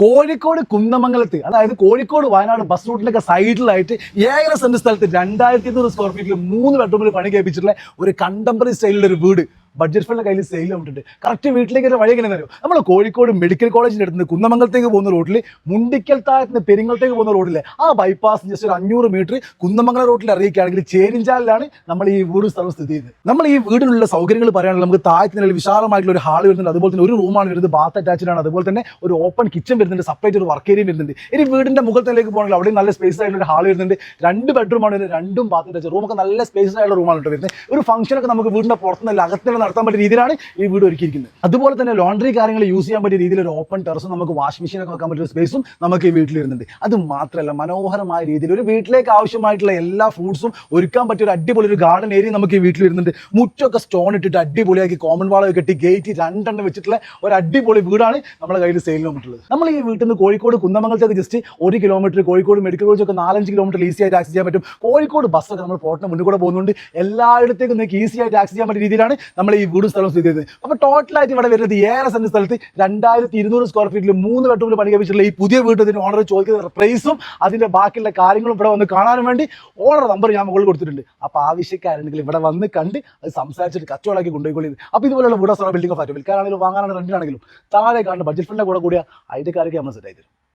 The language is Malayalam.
കോഴിക്കോട് കുന്നമംഗലത്ത്, അതായത് കോഴിക്കോട് വയനാട് ബസ് റൂട്ടിലൊക്കെ സൈഡിലായിട്ട് 7 സെന്റ് സ്ഥലത്ത് 2200 സ്ക്വയർ ഫീറ്റിൽ 3 ബെഡ്റൂമിൽ പണി കഴിപ്പിച്ചിട്ടുള്ള ഒരു കണ്ടംപററി സ്റ്റൈലിലുള്ള ഒരു വീട് ബഡ്ജറ്റ് ഫണ്ടിന്റെ കയ്യിൽ സെയിൽ ആയിട്ടുണ്ട്. കറക്റ്റ് വീട്ടിലേക്ക് ഒരു വഴി എങ്ങനെ തരും. നമ്മൾ കോഴിക്കോട് മെഡിക്കൽ കോളേജിന്റെ അടുത്ത് കുന്നമംഗലത്തേക്ക് പോകുന്ന റോഡിൽ, മുണ്ടിക്കൽ താഴത്ത് പെരിങ്ങലത്തേക്ക് പോകുന്ന റോഡിലെ ആ ബൈപ്പാസ് ജസ്റ്റ് ഒരു 500 മീറ്റർ കുന്നമംഗലം റോഡിൽ അറിയിക്കുകയാണെങ്കിൽ ചേരിഞ്ചാലിലാണ് നമ്മൾ ഈ വീട് സ്ഥലം സ്ഥിതി ചെയ്യുന്നത്. നമ്മൾ ഈ വീടിനുള്ള സൗകര്യങ്ങൾ പറയുകയാണെങ്കിൽ നമുക്ക് താഴത്തിന് വിശാലമായിട്ടുള്ള ഒരു ഹാൾ വരുന്നുണ്ട്. അതുപോലെ തന്നെ ഒരു റൂമാണ് വരുന്നത്, ബാത്ത് അറ്റാച്ച്ഡ് ആണ്. അതുപോലെ തന്നെ ഒരു ഓപ്പൺ കിച്ചൺ വരുന്നുണ്ട്, സെപ്പറേറ്റ് ഒരു വർക്ക് ഏരിയ വരുന്നുണ്ട്. ഇനി വീടിന്റെ മുഖത്തേക്ക് പോകണമെങ്കിൽ അവിടെ നല്ല സ്പേസ് ആയിട്ടുള്ള ഒരു ഹാൾ വരുന്നുണ്ട്. 2 ബെഡ്റൂമാണ് വരുന്നത്, 2 ബാത്ത് അറ്റാച്ച്. റൂമൊക്കെ നല്ല സ്പേസ് ആയിട്ടുള്ള റൂമാണ് വരുന്നത്. ഒരു ഫംഗ്ഷൻ ഒക്കെ നമുക്ക് വീടിന്റെ പുറത്തുനിന്ന് അകത്തുനിന്ന് നടത്താൻ പറ്റിയ രീതിയിലാണ് ഈ വീട് ഒരുക്കിയിരിക്കുന്നത്. അതുപോലെ തന്നെ ലോണ്ടറി കാര്യങ്ങൾ യൂസ് ചെയ്യാൻ പറ്റിയ രീതിയിൽ ഒരു ഓപ്പൺ ടെറസും നമുക്ക് വാഷ് മെഷീൻ ഒക്കെ വെക്കാൻ പറ്റിയ സ്പേസും നമുക്ക് ഈ വീട്ടിൽ വരുന്നുണ്ട്. അത് മാത്രമല്ല, മനോഹരമായ രീതിയിൽ ഒരു വീട്ടിലേക്ക് ആവശ്യമായിട്ടുള്ള എല്ലാ ഫ്രൂട്ട്സും ഒരുക്കാൻ പറ്റിയ ഒരു അടിപൊളി ഒരു ഗാർഡൻ ഏരിയ നമുക്ക് ഈ വീട്ടിൽ വരുന്നുണ്ട്. മുറ്റൊക്കെ സ്റ്റോൺ ഇട്ടിട്ട് അടിപൊളിയാക്കി കോമൺ വാളൊക്കെ കെട്ടി ഗേറ്റ് 2 വെച്ചിട്ടുള്ള ഒരു അടിപൊളി വീടാണ് നമ്മുടെ കയ്യിൽ സെയിൽ വന്നിട്ടുള്ളത്. നമ്മൾ ഈ വീട്ടിൽ നിന്ന് കോഴിക്കോട് കുന്നമംഗലത്തേക്ക് just 1 kilometre, Kozhikode medical college ഒക്കെ 4-5 കിലോമീറ്റർ ഈസി ആയിട്ട് ആക്സസ് ചെയ്യാൻ പറ്റും. കോഴിക്കോട് ബസ്സൊക്കെ നമ്മൾ പോർട്ടിന് മുന്നിൽ കൂടെ പോകുന്നുണ്ട്. എല്ലായിടത്തേക്കും നിങ്ങൾക്ക് ഈസി ആയിട്ട് ആക്സസ് ചെയ്യാൻ പറ്റിയ രീതിയിലാണ് നമ്മൾ ഈ വീടും സ്ഥലവും സ്ഥിതി ചെയ്യുന്നത്. അപ്പോൾ ടോട്ടലായിട്ട് ഇവിടെ വരുന്നത് 7 സെന്റ് സ്ഥലത്ത് 2200 സ്ക്വയർ ഫീറ്റിൽ 3 ബെഡ്റൂമിൽ പണി കഴിപ്പിച്ചിട്ടുള്ള ഈ പുതിയ വീട്ടിന് ഓണർ ചോദിക്കുന്ന പ്രൈസും അതിന്റെ ബാക്കിയുള്ള കാര്യങ്ങളും ഇവിടെ വന്ന് കാണാനും വേണ്ടി ഓണർ നമ്പർ ഞാൻ മുകളിൽ കൊടുത്തിട്ടുണ്ട്. അപ്പോൾ ആവശ്യക്കാരുണ്ടെങ്കിൽ ഇവിടെ വന്ന് കണ്ട് അത് സംസാരിച്ചിട്ട് കച്ചവടമാക്കി കൊണ്ടുപോയിക്കൊള്ളി. അപ്പോൾ ഇതുപോലുള്ള വീട് ബിൽഡിംഗ് ഓഫ് ആയിട്ട് വിൽക്കാനാണെങ്കിലും വാങ്ങാനാണെങ്കിലും റെന്റിനാണെങ്കിലും താഴെ കാണുന്ന ബഡ്ജറ്റ് ഫണ്ടിന്റെ കൂടെ കൂടിയ അതിന്റെ കാര്യമൊക്കെ നമ്മൾ സെറ്റ് ആയി തരും.